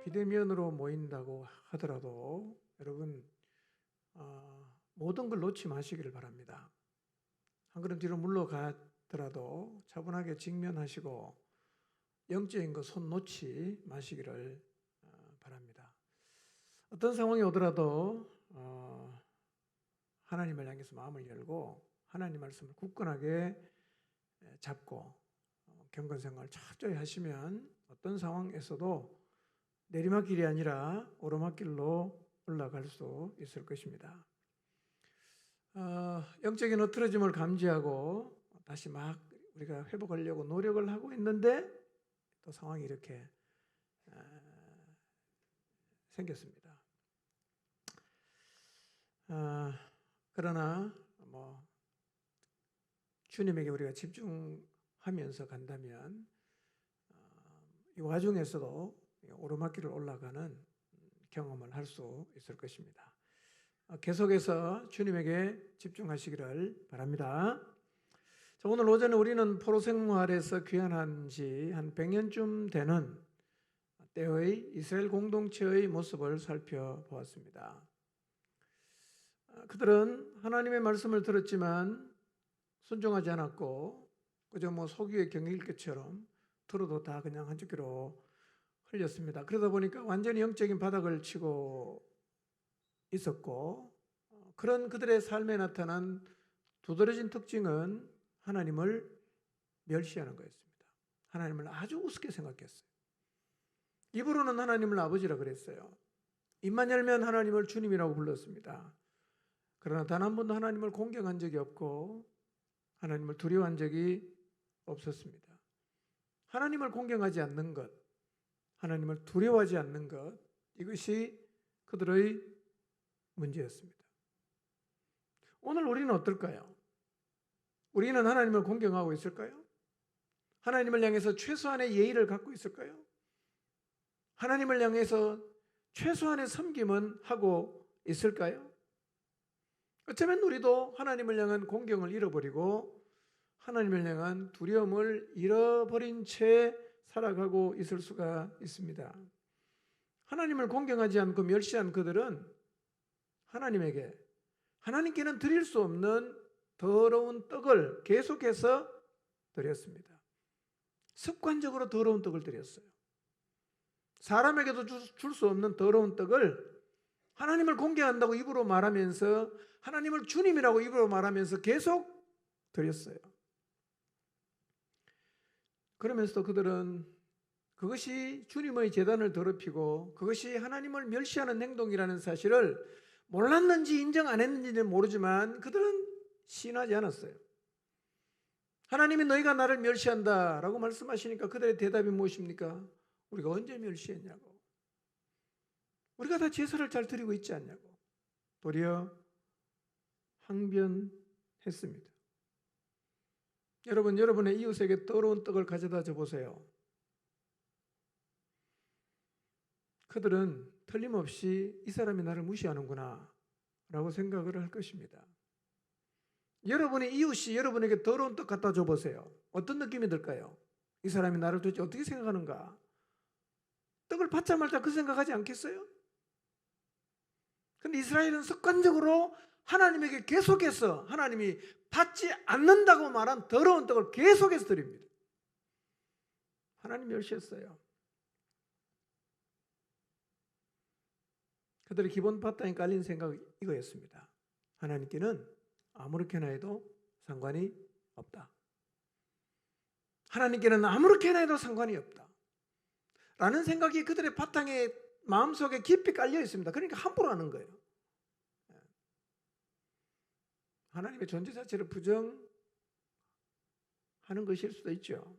비대면으로 모인다고 하더라도 여러분 모든 걸 놓지 마시기를 바랍니다. 한 걸음 뒤로 물러가더라도 차분하게 직면하시고 영적인 거 손 놓지 마시기를 바랍니다. 어떤 상황이 오더라도 하나님을 향해서 마음을 열고 하나님 말씀을 굳건하게 잡고 경건생활을 철저히 하시면 어떤 상황에서도 내리막길이 아니라 오르막길로 올라갈 수 있을 것입니다. 영적인 흐트러짐을 감지하고 다시 막 우리가 회복하려고 노력을 하고 있는데 또 상황이 이렇게 생겼습니다. 그러나 주님에게 우리가 집중하면서 간다면 이 와중에서도 오르막길을 올라가는 경험을 할 수 있을 것입니다. 계속해서 주님에게 집중하시기를 바랍니다. 자, 오늘 오전에 우리는 포로생활에서 귀환한 지 한 100년쯤 되는 때의 이스라엘 공동체의 모습을 살펴보았습니다. 그들은 하나님의 말씀을 들었지만 순종하지 않았고 그저 소기의 경일교처럼 들어도 다 그냥 한 줄기로 흘렸습니다. 그러다 보니까 완전히 영적인 바닥을 치고 있었고 그런 그들의 삶에 나타난 두드러진 특징은 하나님을 멸시하는 거였습니다. 하나님을 아주 우습게 생각했어요. 입으로는 하나님을 아버지라 그랬어요. 입만 열면 하나님을 주님이라고 불렀습니다. 그러나 단 한 번도 하나님을 공경한 적이 없고 하나님을 두려워한 적이 없었습니다. 하나님을 공경하지 않는 것, 하나님을 두려워하지 않는 것, 이것이 그들의 문제였습니다. 오늘 우리는 어떨까요? 우리는 하나님을 공경하고 있을까요? 하나님을 향해서 최소한의 예의를 갖고 있을까요? 하나님을 향해서 최소한의 섬김은 하고 있을까요? 어쩌면 우리도 하나님을 향한 공경을 잃어버리고 하나님을 향한 두려움을 잃어버린 채 살아가고 있을 수가 있습니다. 하나님을 공경하지 않고 멸시한 그들은 하나님께는 드릴 수 없는 더러운 떡을 계속해서 드렸습니다. 습관적으로 더러운 떡을 드렸어요. 사람에게도 줄 수 없는 더러운 떡을 하나님을 공경한다고 입으로 말하면서 하나님을 주님이라고 입으로 말하면서 계속 드렸어요. 그러면서도 그들은 그것이 주님의 제단을 더럽히고 그것이 하나님을 멸시하는 행동이라는 사실을 몰랐는지 인정 안 했는지는 모르지만 그들은 시인하지 않았어요. 하나님이 너희가 나를 멸시한다 라고 말씀하시니까 그들의 대답이 무엇입니까? 우리가 언제 멸시했냐고. 우리가 다 제사를 잘 드리고 있지 않냐고. 도리어 항변했습니다. 여러분, 여러분의 이웃에게 더러운 떡을 가져다 줘보세요. 그들은 틀림없이 이 사람이 나를 무시하는구나 라고 생각을 할 것입니다. 여러분의 이웃이 여러분에게 더러운 떡 갖다 줘보세요. 어떤 느낌이 들까요? 이 사람이 나를 도대체 어떻게 생각하는가? 떡을 받자 말자 그 생각하지 않겠어요? 근데 이스라엘은 습관적으로 하나님에게 계속해서 하나님이 받지 않는다고 말한 더러운 떡을 계속해서 드립니다. 하나님 멸시했어요. 그들의 기본 바탕에 깔린 생각이 이거였습니다. 하나님께는 아무렇게나 해도 상관이 없다. 하나님께는 아무렇게나 해도 상관이 없다. 라는 생각이 그들의 바탕에 마음속에 깊이 깔려 있습니다. 그러니까 함부로 하는 거예요. 하나님의 존재 자체를 부정하는 것일 수도 있죠.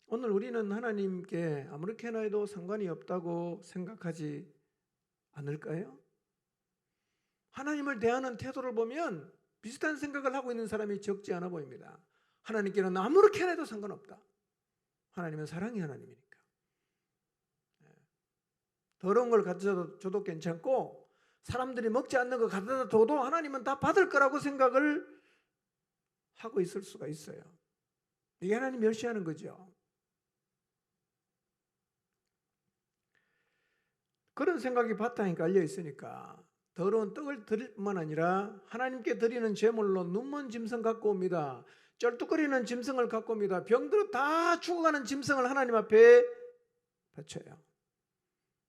오늘 우리는 하나님께 아무렇게나 해도 상관이 없다고 생각하지 않을까요? 하나님을 대하는 태도를 보면 비슷한 생각을 하고 있는 사람이 적지 않아 보입니다. 하나님께는 아무렇게나 해도 상관없다. 하나님은 사랑의 하나님이니까. 더러운 걸 갖다 줘도 괜찮고 사람들이 먹지 않는 거 갖다 줘도 하나님은 다 받을 거라고 생각을 하고 있을 수가 있어요. 이게 하나님 멸시하는 거죠. 그런 생각이 바탕에 깔려 있으니까 더러운 떡을 드릴 뿐만 아니라 하나님께 드리는 제물로 눈먼 짐승 갖고 옵니다. 쩔뚝거리는 짐승을 갖고 옵니다. 병들어 다 죽어가는 짐승을 하나님 앞에 바쳐요.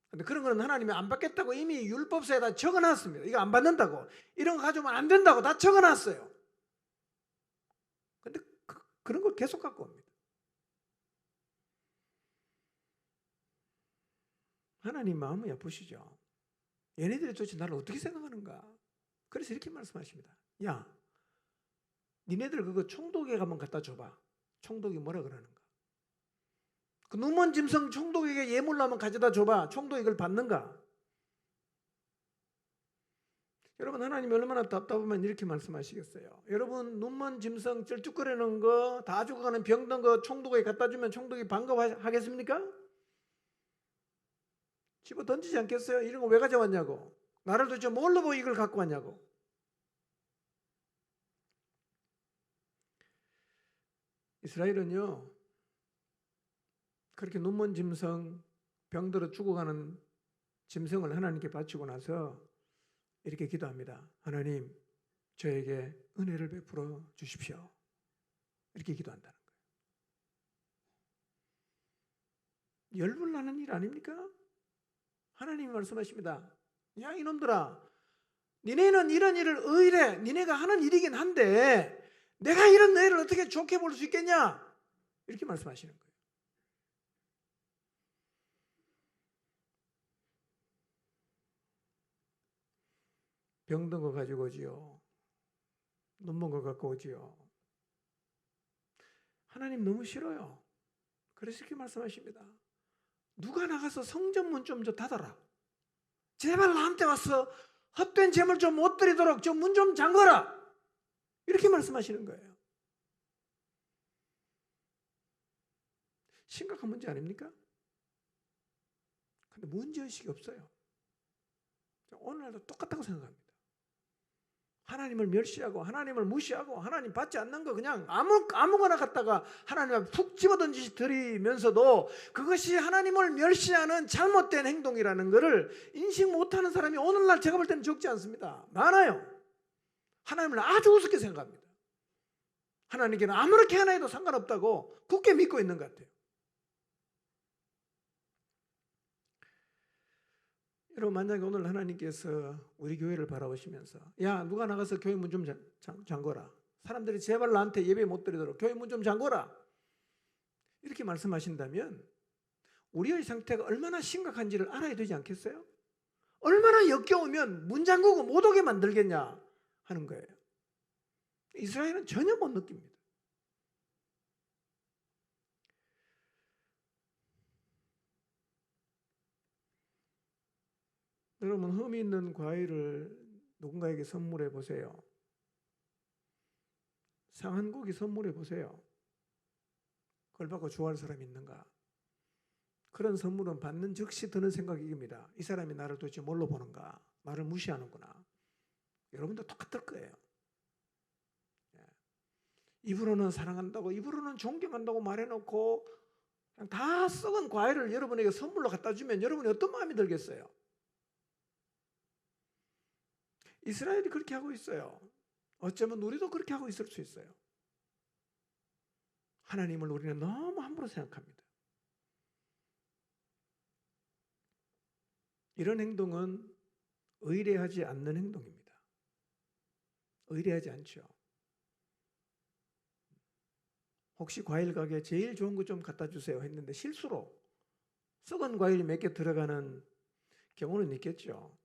근데 그런 거는 하나님이 안 받겠다고 이미 율법서에다 적어놨습니다. 이거 안 받는다고, 이런 거 가져오면 안 된다고 다 적어놨어요. 근데 그런 걸 계속 갖고 옵니다. 하나님 마음이 아프시죠? 얘네들이 도대체 나를 어떻게 생각하는가? 그래서 이렇게 말씀하십니다. 야, 니네들 그거 총독에 가면 갖다 줘봐. 총독이 뭐라 그러는가? 그 눈먼 짐승 총독에게 예물로 하면 가져다 줘봐. 총독이 이걸 받는가? 여러분, 하나님이 얼마나 답답하면 이렇게 말씀하시겠어요? 여러분, 눈먼 짐승 쩔뚝거리는 거, 다 죽어가는 병든 거 총독에게 갖다 주면 총독이 반가워하겠습니까? 집어 던지지 않겠어요? 이런 거 왜 가져왔냐고. 나를 도대체 뭘로 보고 이걸 갖고 왔냐고. 이스라엘은요, 그렇게 눈먼 짐승, 병들어 죽어가는 짐승을 하나님께 바치고 나서 이렇게 기도합니다. 하나님, 저에게 은혜를 베풀어 주십시오. 이렇게 기도한다는 거예요. 열불나는 일 아닙니까? 하나님이 말씀하십니다. 야, 이놈들아, 니네는 이런 일을 의뢰, 니네가 하는 일이긴 한데 내가 이런 너희를 어떻게 좋게 볼 수 있겠냐? 이렇게 말씀하시는 거예요. 병든 거 가지고 오지요. 눈먼 거 갖고 오지요. 하나님 너무 싫어요. 그래서 이렇게 말씀하십니다. 누가 나가서 성전문 좀 닫아라. 제발 나한테 와서 헛된 재물 좀 못 드리도록 저 문 좀 잠궈라. 이렇게 말씀하시는 거예요. 심각한 문제 아닙니까? 근데 문제의식이 없어요. 오늘날도 똑같다고 생각합니다. 하나님을 멸시하고 하나님을 무시하고 하나님 받지 않는 거 그냥 아무거나 갖다가 하나님 앞에 푹 집어던지시 드리면서도 그것이 하나님을 멸시하는 잘못된 행동이라는 것을 인식 못하는 사람이 오늘날 제가 볼 때는 적지 않습니다. 많아요. 하나님을 아주 우습게 생각합니다. 하나님께는 아무렇게 하나 해도 상관없다고 굳게 믿고 있는 것 같아요. 여러분, 만약에 오늘 하나님께서 우리 교회를 바라보시면서 야, 누가 나가서 교회 문 좀 잠궈라. 사람들이 제발 나한테 예배 못 드리도록 교회 문 좀 잠궈라. 이렇게 말씀하신다면 우리의 상태가 얼마나 심각한지를 알아야 되지 않겠어요? 얼마나 역겨우면 문 잠그고 못 오게 만들겠냐 하는 거예요. 이스라엘은 전혀 못 느낍니다. 여러분, 흠이 있는 과일을 누군가에게 선물해 보세요. 상한 고기 선물해 보세요. 그걸 받고 좋아할 사람이 있는가? 그런 선물은 받는 즉시 드는 생각입니다. 이 사람이 나를 도대체 뭘로 보는가? 나를 무시하는구나. 여러분도 똑같을 거예요. 입으로는 사랑한다고, 입으로는 존경한다고 말해놓고 그냥 다 썩은 과일을 여러분에게 선물로 갖다 주면 여러분이 어떤 마음이 들겠어요? 이스라엘이 그렇게 하고 있어요. 어쩌면 우리도 그렇게 하고 있을 수 있어요. 하나님을 우리는 너무 함부로 생각합니다. 이런 행동은 의뢰하지 않는 행동입니다. 의뢰하지 않죠. 혹시 과일 가게에 제일 좋은 거 좀 갖다 주세요 했는데 실수로 썩은 과일이 몇 개 들어가는 경우는 있겠죠.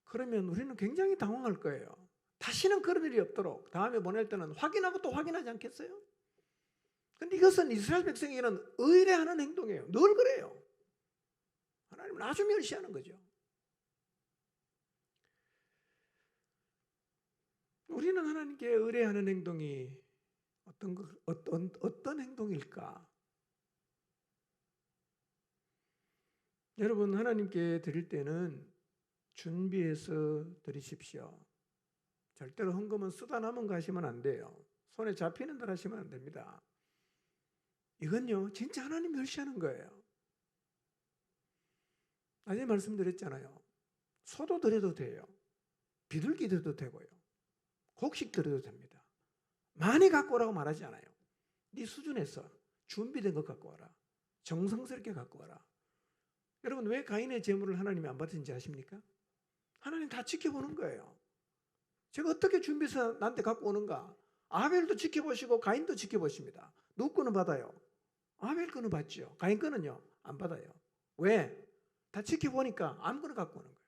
그러면 우리는 굉장히 당황할 거예요. 다시는 그런 일이 없도록 다음에 보낼 때는 확인하고 또 확인하지 않겠어요? 그런데 이것은 이스라엘 백성에게는 의뢰하는 행동이에요. 늘 그래요. 하나님을 아주 멸시하는 거죠. 우리는 하나님께 의뢰하는 행동이 어떤 행동일까? 여러분, 하나님께 드릴 때는 준비해서 드리십시오. 절대로 헌금은 쓰다 남은 거 하시면 안 돼요. 손에 잡히는 대로 하시면 안 됩니다. 이건요, 진짜 하나님 멸시하는 거예요. 어제 말씀드렸잖아요. 소도 드려도 돼요. 비둘기 드려도 되고요. 곡식 드려도 됩니다. 많이 갖고 오라고 말하지 않아요. 네 수준에서 준비된 것 갖고 와라. 정성스럽게 갖고 와라. 여러분, 왜 가인의 재물을 하나님이 안 받으신지 아십니까? 하나님 다 지켜보는 거예요. 제가 어떻게 준비해서 나한테 갖고 오는가? 아벨도 지켜보시고 가인도 지켜보십니다. 누구 거는 받아요? 아벨 거는 받죠. 가인 거는요? 안 받아요. 왜? 다 지켜보니까 아무거나 갖고 오는 거예요.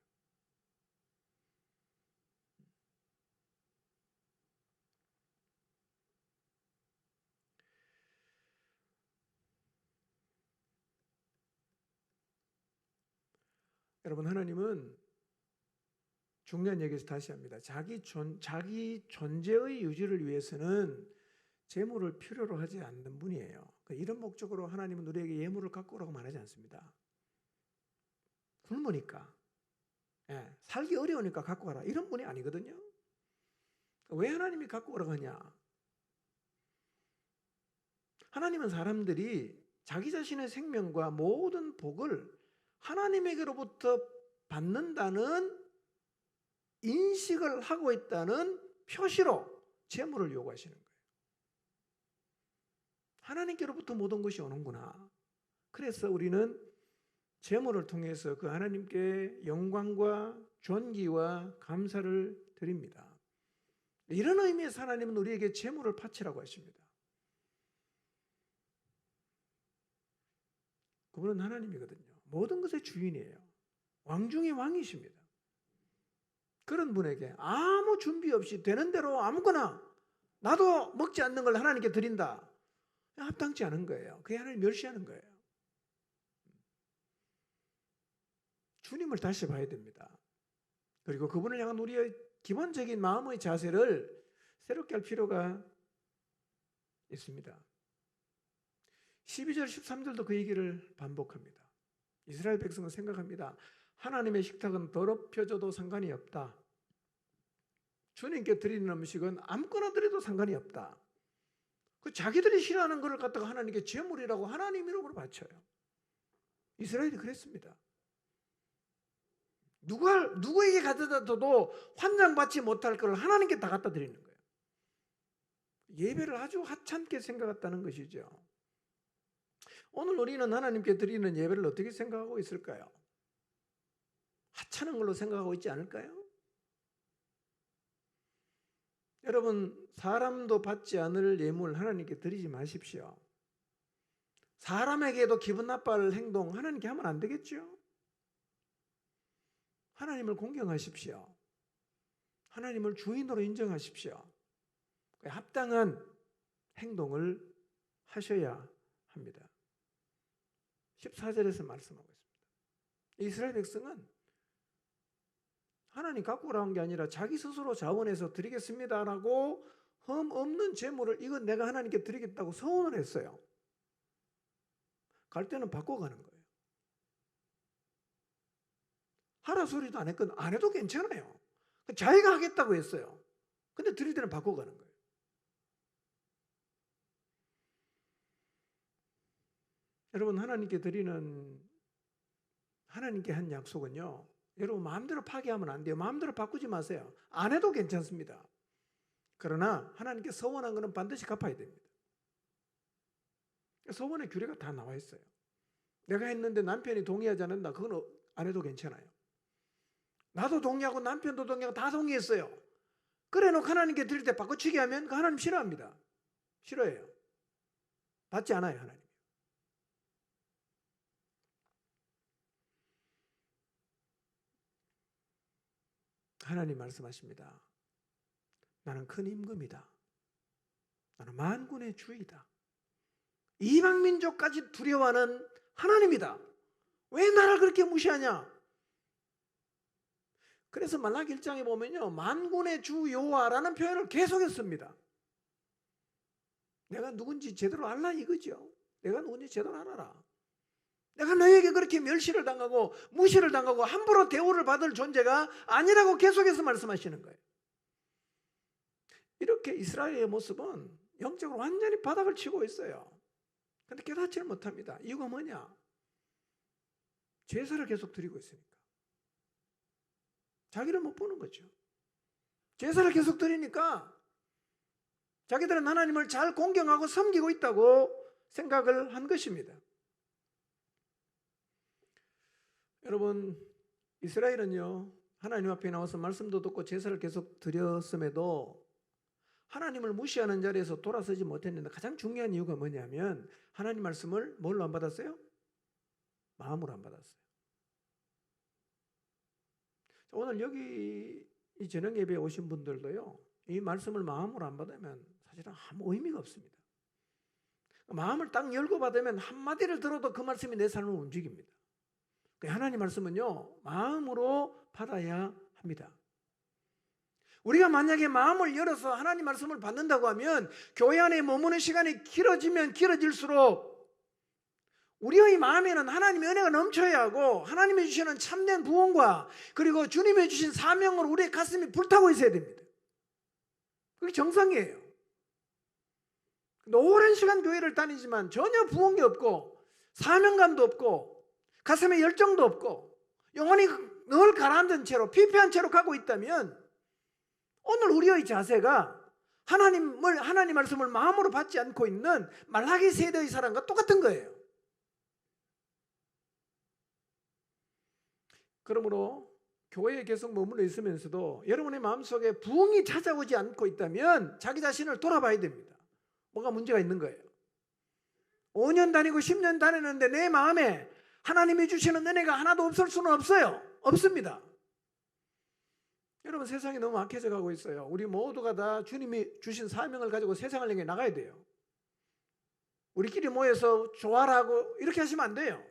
여러분, 하나님은 중요한 얘기에서 다시 합니다. 자기 존재의 유지를 위해서는 재물을 필요로 하지 않는 분이에요. 이런 목적으로 하나님은 우리에게 예물을 갖고 오라고 말하지 않습니다. 굶으니까, 살기 어려우니까 갖고 와라, 이런 분이 아니거든요. 왜 하나님이 갖고 오라고 하냐? 하나님은 사람들이 자기 자신의 생명과 모든 복을 하나님에게로부터 받는다는 인식을 하고 있다는 표시로 재물을 요구하시는 거예요. 하나님께로부터 모든 것이 오는구나. 그래서 우리는 재물을 통해서 그 하나님께 영광과 존귀와 감사를 드립니다. 이런 의미에서 하나님은 우리에게 재물을 바치라고 하십니다. 그분은 하나님이거든요. 모든 것의 주인이에요. 왕 중의 왕이십니다. 그런 분에게 아무 준비 없이 되는 대로 아무거나 나도 먹지 않는 걸 하나님께 드린다. 합당치 않은 거예요. 그게 하나님 멸시하는 거예요. 주님을 다시 봐야 됩니다. 그리고 그분을 향한 우리의 기본적인 마음의 자세를 새롭게 할 필요가 있습니다. 12절 13절도 그 얘기를 반복합니다. 이스라엘 백성은 생각합니다. 하나님의 식탁은 더럽혀져도 상관이 없다. 주님께 드리는 음식은 아무거나 드려도 상관이 없다. 그 자기들이 싫어하는 것을 갖다가 하나님께 제물이라고 하나님 이름으로 바쳐요. 이스라엘이 그랬습니다. 누구에게 가져다 둬도 환장받지 못할 것을 하나님께 다 갖다 드리는 거예요. 예배를 아주 하찮게 생각했다는 것이죠. 오늘 우리는 하나님께 드리는 예배를 어떻게 생각하고 있을까요? 하찮은 걸로 생각하고 있지 않을까요? 여러분, 사람도 받지 않을 예물 하나님께 드리지 마십시오. 사람에게도 기분 나빠할 행동 하나님께 하면 안 되겠죠? 하나님을 공경하십시오. 하나님을 주인으로 인정하십시오. 합당한 행동을 하셔야 합니다. 14절에서 말씀하고 있습니다. 이스라엘 백성은 하나님 갖고 오라는 게 아니라 자기 스스로 자원해서 드리겠습니다라고 흠 없는 재물을 이건 내가 하나님께 드리겠다고 서원을 했어요. 갈 때는 바꿔가는 거예요. 하라 소리도 안 했거든. 안 해도 괜찮아요. 자기가 하겠다고 했어요. 근데 드릴 때는 바꿔가는 거예요. 여러분, 하나님께 드리는 하나님께 한 약속은요, 여러분 마음대로 파기하면 안 돼요. 마음대로 바꾸지 마세요. 안 해도 괜찮습니다. 그러나 하나님께 서원한 것은 반드시 갚아야 됩니다. 서원의 규례가 다 나와 있어요. 내가 했는데 남편이 동의하지 않는다. 그건 안 해도 괜찮아요. 나도 동의하고 남편도 동의하고 다 동의했어요. 그래 놓고 하나님께 드릴 때 바꿔치기 하면 그 하나님 싫어합니다. 싫어해요. 받지 않아요, 하나님. 하나님 말씀하십니다. 나는 큰 임금이다. 나는 만군의 주이다. 이방 민족까지 두려워하는 하나님이다. 왜 나를 그렇게 무시하냐? 그래서 말라기 1장에 보면요, 만군의 주 여호와라는 표현을 계속했습니다. 내가 누군지 제대로 알라 이거죠. 내가 누군지 제대로 알아라. 내가 너에게 그렇게 멸시를 당하고 무시를 당하고 함부로 대우를 받을 존재가 아니라고 계속해서 말씀하시는 거예요. 이렇게 이스라엘의 모습은 영적으로 완전히 바닥을 치고 있어요. 그런데 깨닫지를 못합니다. 이유가 뭐냐? 제사를 계속 드리고 있으니까. 자기를 못 보는 거죠. 제사를 계속 드리니까 자기들은 하나님을 잘 공경하고 섬기고 있다고 생각을 한 것입니다. 여러분, 이스라엘은요, 하나님 앞에 나와서 말씀도 듣고 제사를 계속 드렸음에도 하나님을 무시하는 자리에서 돌아서지 못했는데, 가장 중요한 이유가 뭐냐면 하나님 말씀을 뭘로 안 받았어요? 마음으로 안 받았어요. 오늘 여기 이 저녁 예배에 오신 분들도요, 이 말씀을 마음으로 안 받으면 사실은 아무 의미가 없습니다. 마음을 딱 열고 받으면 한마디를 들어도 그 말씀이 내 삶을 움직입니다. 하나님 말씀은요, 마음으로 받아야 합니다. 우리가 만약에 마음을 열어서 하나님 말씀을 받는다고 하면 교회 안에 머무는 시간이 길어지면 길어질수록 우리의 마음에는 하나님의 은혜가 넘쳐야 하고, 하나님이 주시는 참된 부흥과 그리고 주님이 주신 사명으로 우리의 가슴이 불타고 있어야 됩니다. 그게 정상이에요. 오랜 시간 교회를 다니지만 전혀 부흥이 없고 사명감도 없고 가슴에 열정도 없고 영혼이 늘 가라앉은 채로 피폐한 채로 가고 있다면, 오늘 우리의 자세가 하나님 말씀을 마음으로 받지 않고 있는 말라기 세대의 사람과 똑같은 거예요. 그러므로 교회에 계속 머물러 있으면서도 여러분의 마음속에 부흥이 찾아오지 않고 있다면 자기 자신을 돌아봐야 됩니다. 뭐가 문제가 있는 거예요. 5년 다니고 10년 다니는데 내 마음에 하나님이 주시는 은혜가 하나도 없을 수는 없어요. 없습니다. 여러분, 세상이 너무 악해져 가고 있어요. 우리 모두가 다 주님이 주신 사명을 가지고 세상을 향해 나가야 돼요. 우리끼리 모여서 조화라고 이렇게 하시면 안 돼요.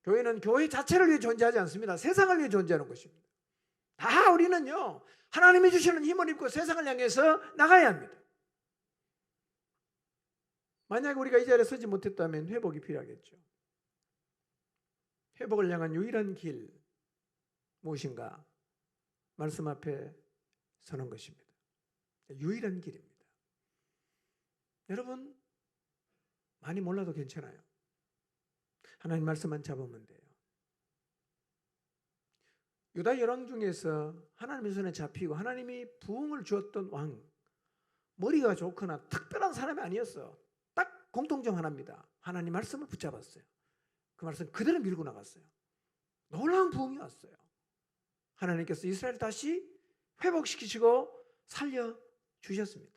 교회는 교회 자체를 위해 존재하지 않습니다. 세상을 위해 존재하는 것입니다. 다 우리는요, 하나님이 주시는 힘을 입고 세상을 향해서 나가야 합니다. 만약에 우리가 이 자리에 서지 못했다면 회복이 필요하겠죠. 회복을 향한 유일한 길 무엇인가? 말씀 앞에 서는 것입니다. 유일한 길입니다. 여러분, 많이 몰라도 괜찮아요. 하나님 말씀만 잡으면 돼요. 유다 열왕 중에서 하나님의 손에 잡히고 하나님이 부흥을 주었던 왕, 머리가 좋거나 특별한 사람이 아니었어. 딱 공통점 하나입니다. 하나님 말씀을 붙잡았어요. 그 말씀 그대로 밀고 나갔어요. 놀라운 부흥이 왔어요. 하나님께서 이스라엘을 다시 회복시키시고 살려주셨습니다.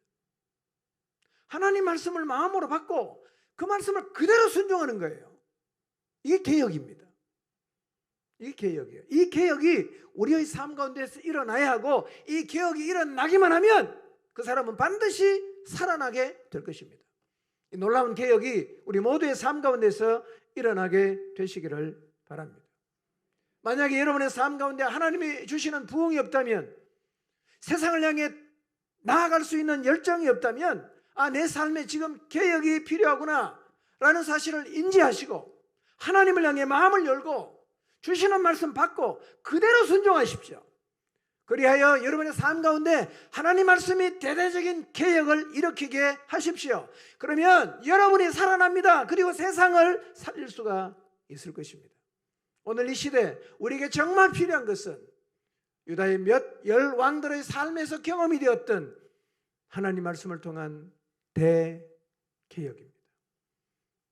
하나님 말씀을 마음으로 받고 그 말씀을 그대로 순종하는 거예요. 이게 개혁입니다. 이게 개혁이에요. 이 개혁이 우리의 삶 가운데서 일어나야 하고, 이 개혁이 일어나기만 하면 그 사람은 반드시 살아나게 될 것입니다. 이 놀라운 개혁이 우리 모두의 삶 가운데서 일어나게 되시기를 바랍니다. 만약에 여러분의 삶 가운데 하나님이 주시는 부흥이 없다면, 세상을 향해 나아갈 수 있는 열정이 없다면, 내 삶에 지금 개혁이 필요하구나 라는 사실을 인지하시고 하나님을 향해 마음을 열고 주시는 말씀 받고 그대로 순종하십시오. 그리하여 여러분의 삶 가운데 하나님 말씀이 대대적인 개혁을 일으키게 하십시오. 그러면 여러분이 살아납니다. 그리고 세상을 살릴 수가 있을 것입니다. 오늘 이 시대 우리에게 정말 필요한 것은 유다의 몇 열 왕들의 삶에서 경험이 되었던 하나님 말씀을 통한 대개혁입니다.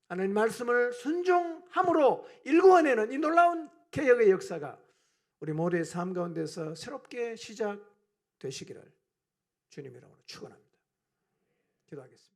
하나님 말씀을 순종함으로 일구어내는 이 놀라운 개혁의 역사가 우리 모두의 삶 가운데서 새롭게 시작되시기를 주님의 이름으로 축원합니다. 기도하겠습니다.